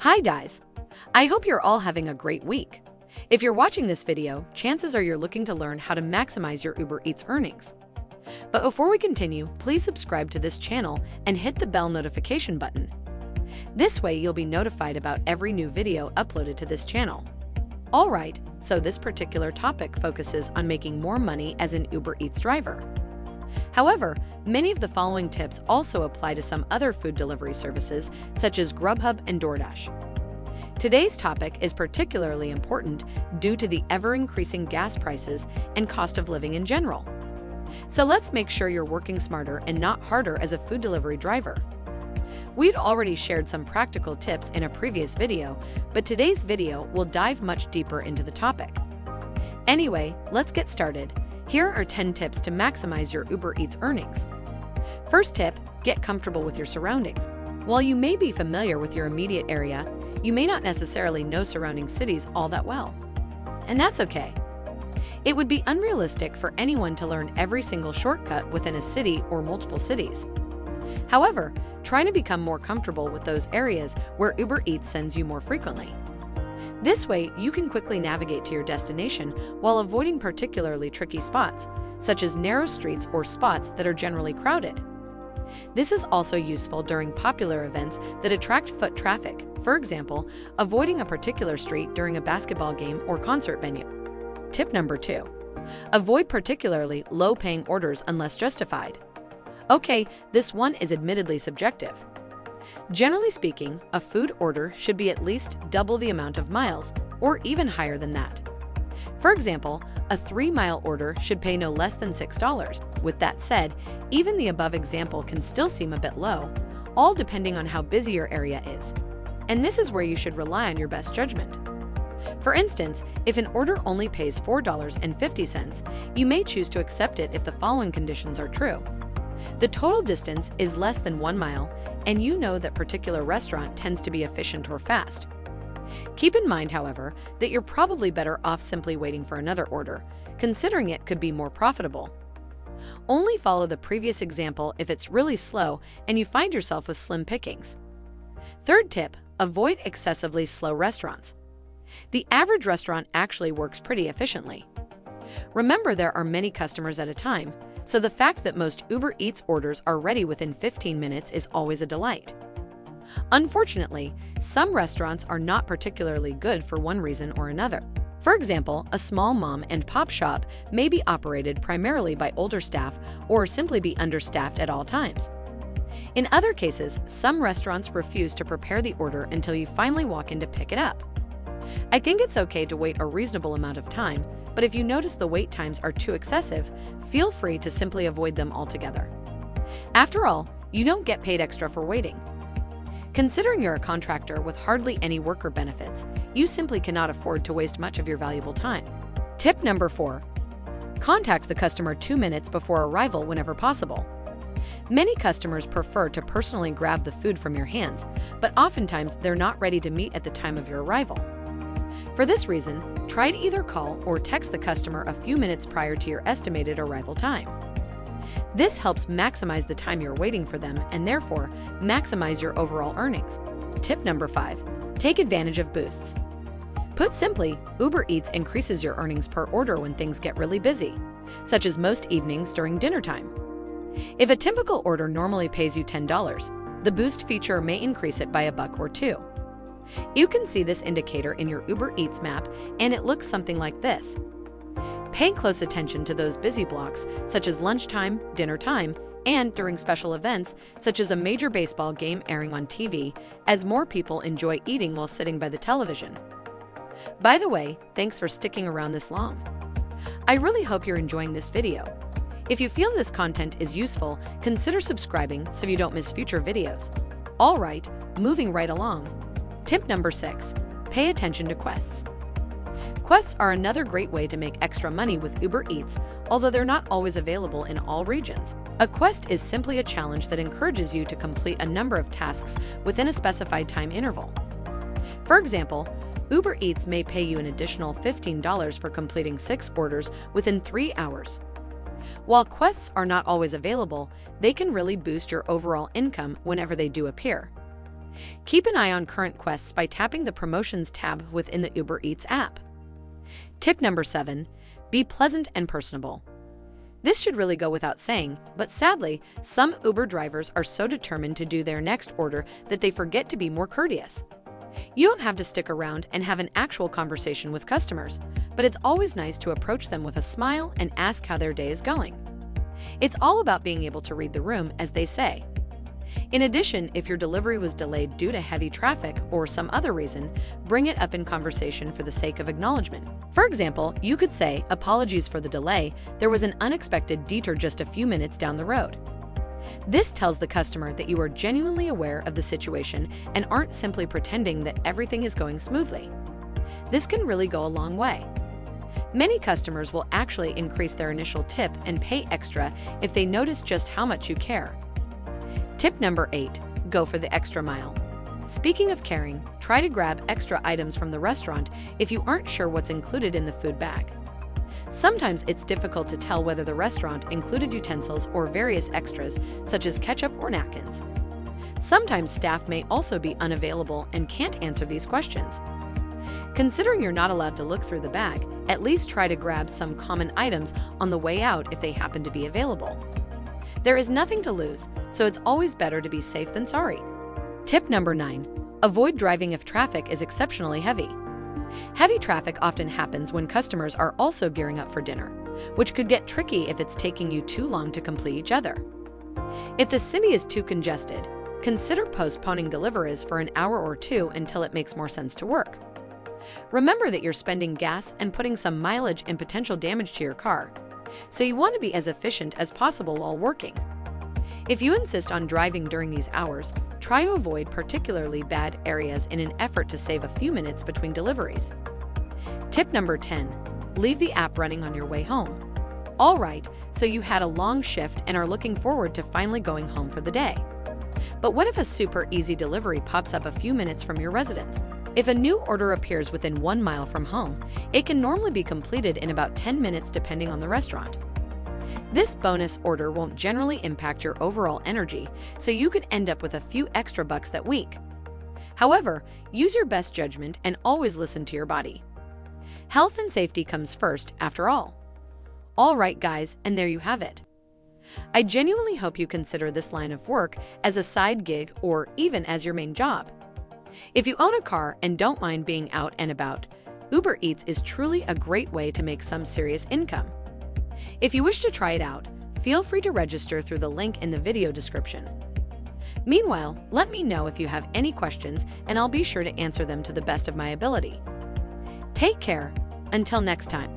Hi guys! I hope you're all having a great week. If you're watching this video, chances are you're looking to learn how to maximize your Uber Eats earnings. But before we continue, please subscribe to this channel and hit the bell notification button. This way you'll be notified about every new video uploaded to this channel. Alright, so this particular topic focuses on making more money as an Uber Eats driver. However, many of the following tips also apply to some other food delivery services such as Grubhub and DoorDash. Today's topic is particularly important due to the ever-increasing gas prices and cost of living in general. So let's make sure you're working smarter and not harder as a food delivery driver. We'd already shared some practical tips in a previous video, but today's video will dive much deeper into the topic. Anyway, let's get started. Here are 10 tips to maximize your Uber Eats earnings. First tip, get comfortable with your surroundings. While you may be familiar with your immediate area, you may not necessarily know surrounding cities all that well. And that's okay. It would be unrealistic for anyone to learn every single shortcut within a city or multiple cities. However, try to become more comfortable with those areas where Uber Eats sends you more frequently. This way, you can quickly navigate to your destination while avoiding particularly tricky spots, such as narrow streets or spots that are generally crowded. This is also useful during popular events that attract foot traffic. For example, avoiding a particular street during a basketball game or concert venue. Tip number 2. Avoid particularly low-paying orders unless justified. Okay, this one is admittedly subjective. Generally speaking, a food order should be at least double the amount of miles, or even higher than that. For example, a 3-mile order should pay no less than $6. With that said, even the above example can still seem a bit low, all depending on how busy your area is. And this is where you should rely on your best judgment. For instance, if an order only pays $4.50, you may choose to accept it if the following conditions are true. The total distance is less than 1 mile, and you know that particular restaurant tends to be efficient or fast. Keep in mind, however, that you're probably better off simply waiting for another order, considering it could be more profitable. Only follow the previous example if it's really slow and you find yourself with slim pickings. Third tip, avoid excessively slow restaurants. The average restaurant actually works pretty efficiently. Remember, there are many customers at a time, so the fact that most Uber Eats orders are ready within 15 minutes is always a delight. Unfortunately, some restaurants are not particularly good for one reason or another. For example, a small mom and pop shop may be operated primarily by older staff or simply be understaffed at all times. In other cases, some restaurants refuse to prepare the order until you finally walk in to pick it up. I think it's okay to wait a reasonable amount of time, but if you notice the wait times are too excessive, feel free to simply avoid them altogether. After all, you don't get paid extra for waiting. Considering you're a contractor with hardly any worker benefits, you simply cannot afford to waste much of your valuable time. Tip number 4. Contact the customer 2 minutes before arrival whenever possible. Many customers prefer to personally grab the food from your hands, but oftentimes they're not ready to meet at the time of your arrival. For this reason, try to either call or text the customer a few minutes prior to your estimated arrival time. This helps maximize the time you're waiting for them and therefore maximize your overall earnings. Tip number 5. Take advantage of boosts. Put simply, Uber Eats increases your earnings per order when things get really busy, such as most evenings during dinner time. If a typical order normally pays you $10, the boost feature may increase it by $1 or $2. You can see this indicator in your Uber Eats map, and it looks something like this. Pay close attention to those busy blocks, such as lunchtime, dinner time, and during special events, such as a major baseball game airing on TV, as more people enjoy eating while sitting by the television. By the way, thanks for sticking around this long. I really hope you're enjoying this video. If you feel this content is useful, consider subscribing so you don't miss future videos. Alright, moving right along. Tip number 6. Pay attention to quests. Quests are another great way to make extra money with Uber Eats, although they're not always available in all regions. A quest is simply a challenge that encourages you to complete a number of tasks within a specified time interval. For example, Uber Eats may pay you an additional $15 for completing 6 orders within 3 hours. While quests are not always available, they can really boost your overall income whenever they do appear. Keep an eye on current quests by tapping the Promotions tab within the Uber Eats app. Tip number 7. Be pleasant and personable. This should really go without saying, but sadly, some Uber drivers are so determined to do their next order that they forget to be more courteous. You don't have to stick around and have an actual conversation with customers, but it's always nice to approach them with a smile and ask how their day is going. It's all about being able to read the room, as they say. In addition, if your delivery was delayed due to heavy traffic or some other reason, bring it up in conversation for the sake of acknowledgement. For example, you could say, "Apologies for the delay, there was an unexpected detour just a few minutes down the road." This tells the customer that you are genuinely aware of the situation and aren't simply pretending that everything is going smoothly. This can really go a long way. Many customers will actually increase their initial tip and pay extra if they notice just how much you care. Tip number 8. Go for the extra mile. Speaking of caring, try to grab extra items from the restaurant if you aren't sure what's included in the food bag. Sometimes it's difficult to tell whether the restaurant included utensils or various extras, such as ketchup or napkins. Sometimes staff may also be unavailable and can't answer these questions. Considering you're not allowed to look through the bag, at least try to grab some common items on the way out if they happen to be available. There is nothing to lose, so it's always better to be safe than sorry. Tip number 9. Avoid driving if traffic is exceptionally heavy. Heavy traffic often happens when customers are also gearing up for dinner, which could get tricky if it's taking you too long to complete each other. If the city is too congested, consider postponing deliveries for an hour or two until it makes more sense to work. Remember that you're spending gas and putting some mileage and potential damage to your car, so you want to be as efficient as possible while working. If you insist on driving during these hours, try to avoid particularly bad areas in an effort to save a few minutes between deliveries. Tip number 10. Leave the app running on your way home. All right, so you had a long shift and are looking forward to finally going home for the day. But what if a super easy delivery pops up a few minutes from your residence? If a new order appears within 1 mile from home, it can normally be completed in about 10 minutes depending on the restaurant. This bonus order won't generally impact your overall energy, so you could end up with a few extra bucks that week. However, use your best judgment and always listen to your body. Health and safety comes first, after all. All right, guys, and there you have it. I genuinely hope you consider this line of work as a side gig or even as your main job. If you own a car and don't mind being out and about, Uber Eats is truly a great way to make some serious income. If you wish to try it out, feel free to register through the link in the video description. Meanwhile, let me know if you have any questions and I'll be sure to answer them to the best of my ability. Take care. Until next time.